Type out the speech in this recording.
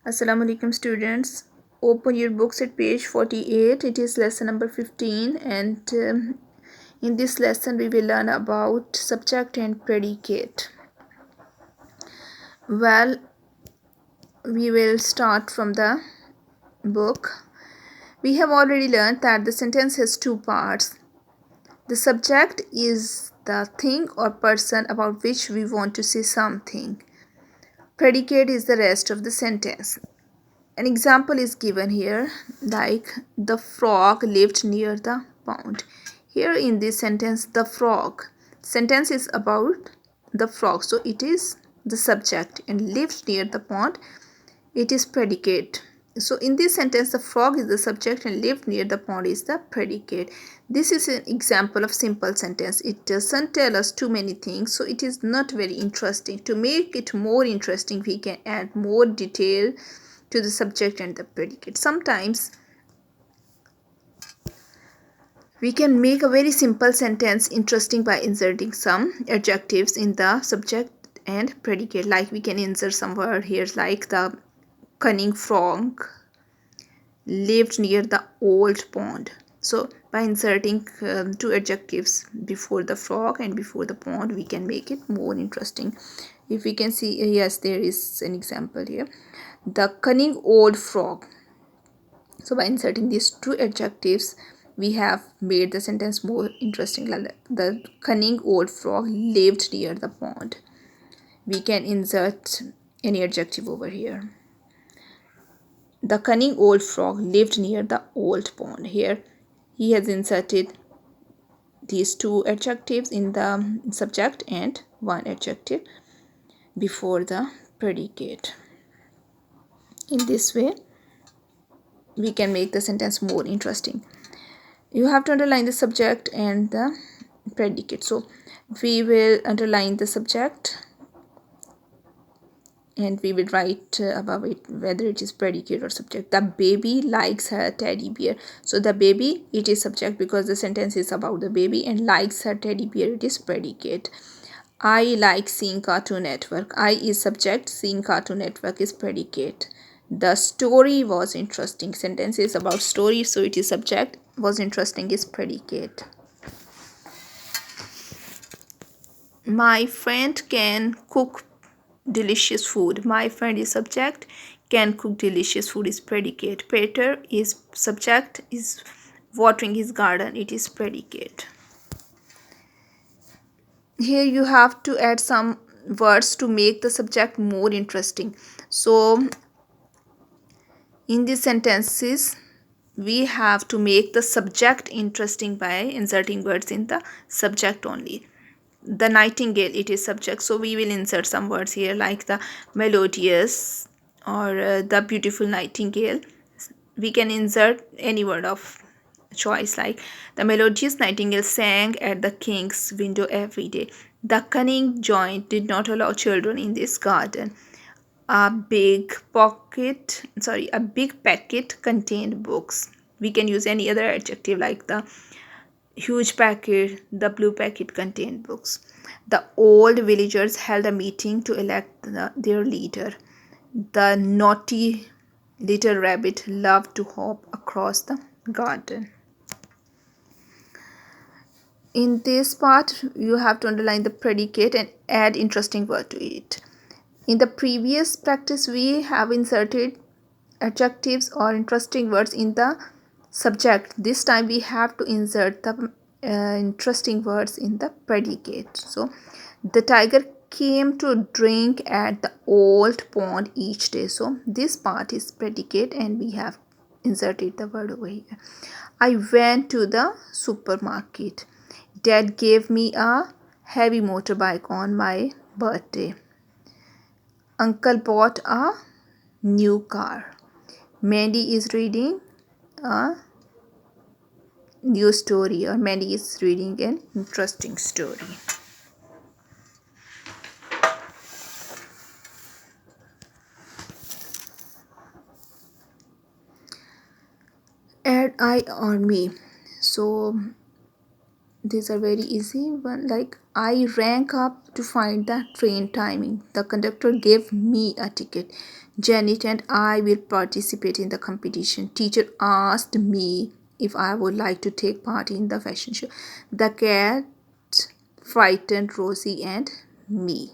Assalamu alaikum students. Open your books at page 48. It is lesson number 15 and in this lesson we will learn about subject and predicate. Well, we will start from the book. We have already learned that the sentence has two parts. The subject is the thing or person about which we want to say something. Predicate is the rest of the sentence. An example is given here, like the frog lived near the pond. Here in this sentence, the frog sentence is about the frog, so it is the subject, and lived near the pond, it is predicate. So in this sentence, the frog is the subject and lived near the pond is the predicate. This is an example of simple sentence. It doesn't tell us too many things, so it is not very interesting. To make it more interesting, we can add more detail to the subject and the predicate. Sometimes we can make a very simple sentence interesting by inserting some adjectives in the subject and predicate. Like we can insert some word here, like the cunning frog lived near the old pond. So by inserting two adjectives before the frog and before the pond, we can make it more interesting. If we can see, yes, there is an example here, the cunning old frog. So by inserting these two adjectives, we have made the sentence more interesting. The cunning old frog lived near the pond. We can insert any adjective over here. The cunning old frog lived near the old pond. Here he has inserted these two adjectives in the subject and one adjective before the predicate. In this way, we can make the sentence more interesting. You have to underline the subject and the predicate. So we will underline the subject and we will write above it whether it is predicate or subject. The baby likes her teddy bear. So the baby, it is subject because the sentence is about the baby, and likes her teddy bear, it is predicate. I like seeing Cartoon Network. I is subject, seeing Cartoon Network is predicate. The story was interesting. Sentence is about story, so it is subject. Was interesting is predicate. My friend can cook delicious food. My friend is subject, can cook delicious food is predicate. Peter is subject, is watering his garden, it is predicate. Here you have to add some words to make the subject more interesting. So in these sentences, we have to make the subject interesting by inserting words in the subject only. The nightingale, it is subject, so we will insert some words here like the melodious or the beautiful nightingale. We can insert any word of choice, like the melodious nightingale sang at the king's window every day. The cunning giant did not allow children in this garden. A big packet contained books. We can use any other adjective like the huge packet, the blue packet contained books. The old villagers held a meeting to elect their leader. The naughty little rabbit loved to hop across the garden. In this part, you have to underline the predicate and add interesting word to it. In the previous practice, we have inserted adjectives or interesting words in the subject. This time we have to insert the interesting words in the predicate. So the tiger came to drink at the old pond each day. So this part is predicate and we have inserted the word over here. I went to the supermarket. Dad gave me a heavy motorbike on my birthday. Uncle bought a new car. Mandy is reading a new story, or Mandy is reading an interesting story. Add I or me. So these are very easy one, like I rang up to find the train timing. The conductor gave me a ticket. Janet and I will participate in the competition. Teacher asked me if I would like to take part in the fashion show. The cat frightened Rosie and me.